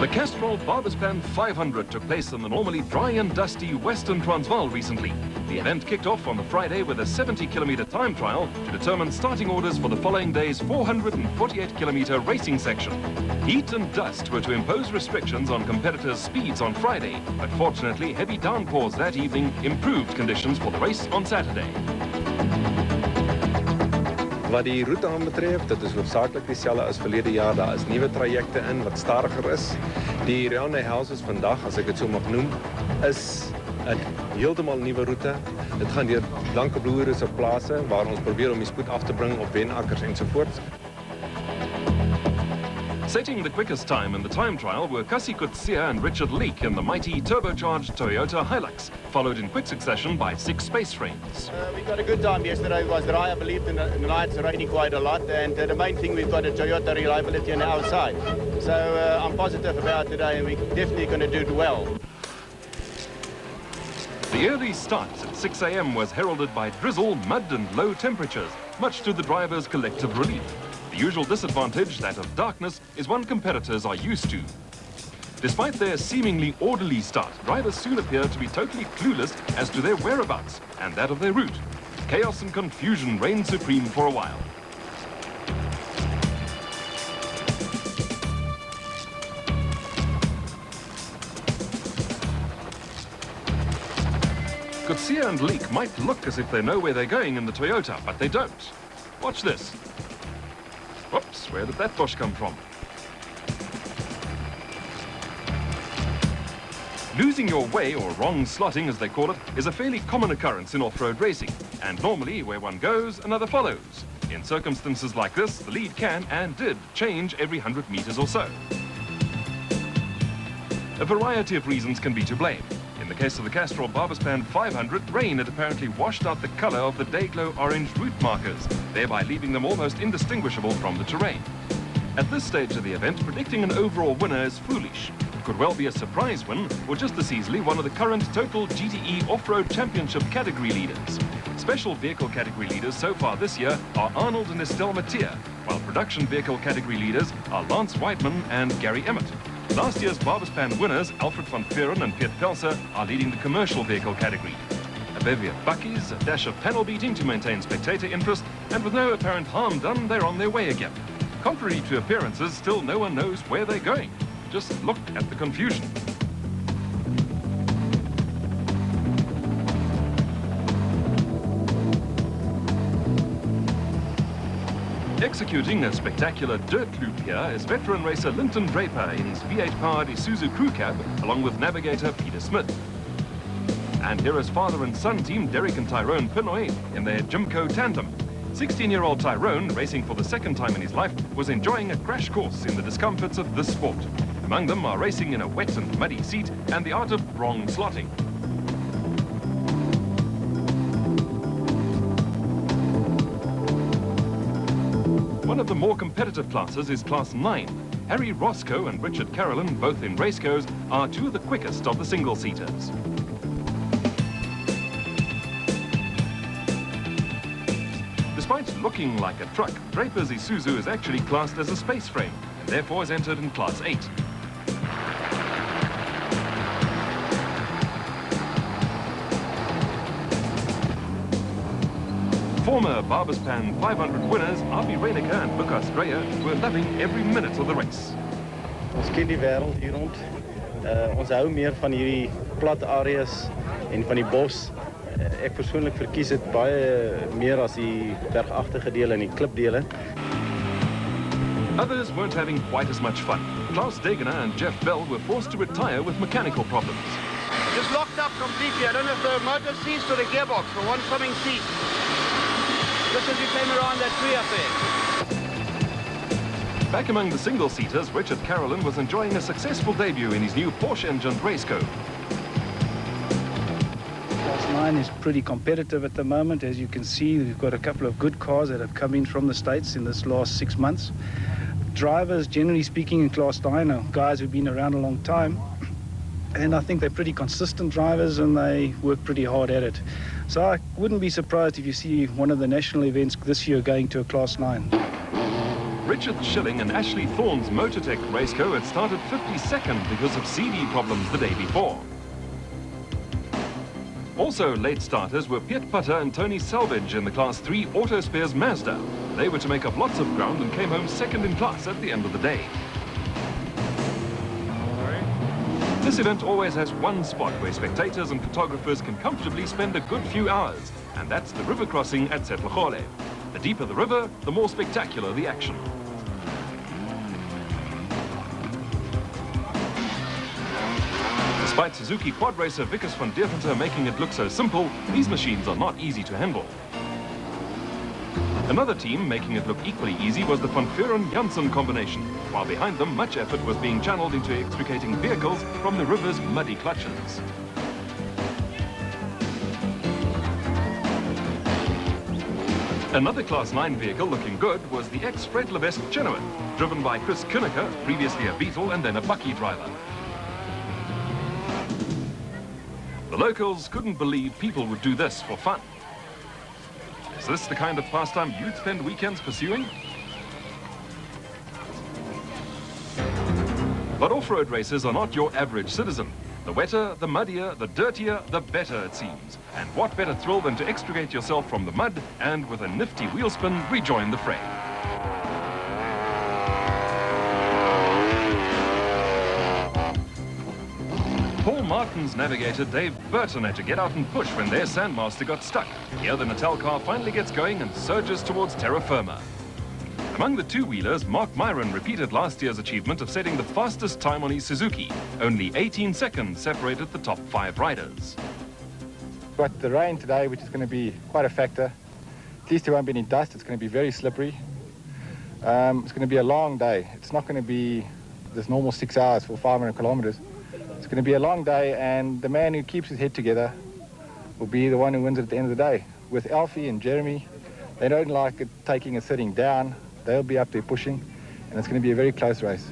The Castrol Baberspan 500 took place in the normally dry and dusty Western Transvaal recently. The event kicked off on the Friday with a 70-kilometre time trial to determine starting orders for the following day's 448-kilometre racing section. Heat and dust were to impose restrictions on competitors' speeds on Friday, but fortunately heavy downpours that evening improved conditions for the race on Saturday. Wat die route aanbetref, dit is hoofdzakelijk dieselfde as verlede jaar. Daar is nieuwe trajecte in wat stadiger is. Die Round the Houses vandag, as ek het so mag noem, is 'n heeltemal nuwe route. Dit gaan deur blanke bloeieres op plase waar ons probeer om die spoed af te bring op wenakkers ensovoorts. Setting the quickest time in the time trial were Cassie Kutsia and Richard Leek in the mighty turbocharged Toyota Hilux, followed in quick succession by 6 space frames. We got a good time yesterday. It was dry. I believe in the nights raining quite a lot, and the main thing, we've got a Toyota reliability on our side. So I'm positive about today, and we're definitely going to do well. The early start at 6 a.m. was heralded by drizzle, mud and low temperatures, much to the drivers' collective relief. The usual disadvantage, that of darkness, is one competitors are used to. Despite their seemingly orderly start, drivers soon appear to be totally clueless as to their whereabouts and that of their route. Chaos and confusion reigned supreme for a while. Kutsia and Leek might look as if they know where they're going in the Toyota, but they don't. Watch this. Whoops, where did that bush come from? Losing your way, or wrong slotting as they call it, is a fairly common occurrence in off-road racing, and normally where one goes, another follows. In circumstances like this, the lead can and did change every 100 meters or so. A variety of reasons can be to blame. In the case of the Castrol Baberspan 500, rain had apparently washed out the color of the day-glow orange route markers, thereby leaving them almost indistinguishable from the terrain. At this stage of the event, predicting an overall winner is foolish. It could well be a surprise win, or just as easily one of the current total GTE Off-Road Championship category leaders. Special vehicle category leaders so far this year are Arnold and Estelle Mathieu, while production vehicle category leaders are Lance Whiteman and Gary Emmett. Last year's Baberspan winners, Alfred van Veeren and Piet Pelser, are leading the commercial vehicle category. A bevy of buckies, a dash of panel beating to maintain spectator interest, and with no apparent harm done, they're on their way again. Contrary to appearances, still no one knows where they're going. Just look at the confusion. Executing a spectacular dirt loop here is veteran racer Linton Draper in his V8-powered Isuzu crew cab, along with navigator Peter Smith. And here is father and son team Derek and Tyrone Pinoy in their Jimco tandem. 16-year-old Tyrone, racing for the second time in his life, was enjoying a crash course in the discomforts of this sport. Among them are racing in a wet and muddy seat and the art of wrong slotting. One of the more competitive classes is Class 9. Harry Roscoe and Richard Carolyn, both in raceco's, are two of the quickest of the single-seaters. Despite looking like a truck, Draper's Isuzu is actually classed as a space frame, and therefore is entered in Class 8. Former Baberspan 500 winners, Avi Reiniger and Lucas Dreyer, were loving every minute of the race. Ons ken die wêreld hier rond. Ons hou meer van hierdie plat areas en van die bos. Ek persoonlik verkies dit baie meer as die bergagtige dele en die klipdele. Others weren't having quite as much fun. Klaus Degener and Jeff Bell were forced to retire with mechanical problems. Just locked up completely. I don't know if the motor seized or the gearbox for one swimming seat. Just as we came around that tree up there. Back among the single-seaters, Richard Carolyn was enjoying a successful debut in his new Porsche-engined raceco. Class 9 is pretty competitive at the moment. As you can see, we've got a couple of good cars that have come in from the States in this last 6 months. Drivers, generally speaking, in Class 9 are guys who've been around a long time. And I think they're pretty consistent drivers and they work pretty hard at it. So I wouldn't be surprised if you see one of the national events this year going to a Class 9. Richard Schilling and Ashley Thorne's Motortech Raceco had started 52nd because of CD problems the day before. Also late starters were Piet Putter and Tony Salvage in the Class 3 Auto Spares Mazda. They were to make up lots of ground and came home second in class at the end of the day. This event always has one spot where spectators and photographers can comfortably spend a good few hours, and that's the river crossing at Setlagole. The deeper the river, the more spectacular the action. Despite Suzuki quad racer Vickers van Deventer making it look so simple, these machines are not easy to handle. Another team making it look equally easy was the Van Vuren-Janssen combination, while behind them much effort was being channeled into extricating vehicles from the river's muddy clutches. Another Class 9 vehicle looking good was the ex-Fred Levesque Chenoweth, driven by Chris Kinnicker, previously a Beetle and then a Bucky driver. The locals couldn't believe people would do this for fun. Is this the kind of pastime you'd spend weekends pursuing? But off-road races are not your average citizen. The wetter, the muddier, the dirtier, the better it seems. And what better thrill than to extricate yourself from the mud and with a nifty wheel spin rejoin the fray. Paul Martin's navigator Dave Burton had to get out and push when their Sandmaster got stuck. Here the Natal car finally gets going and surges towards terra firma. Among the two-wheelers, Mark Myron repeated last year's achievement of setting the fastest time on his Suzuki. Only 18 seconds separated the top 5 riders. Got the rain today, which is going to be quite a factor. At least there won't be any dust. It's going to be very slippery. It's going to be a long day. It's not going to be this normal 6 hours for 500 kilometers. It's going to be a long day, and the man who keeps his head together will be the one who wins it at the end of the day. With Alfie and Jeremy, they don't like it taking a sitting down. They'll be up there pushing, and it's going to be a very close race.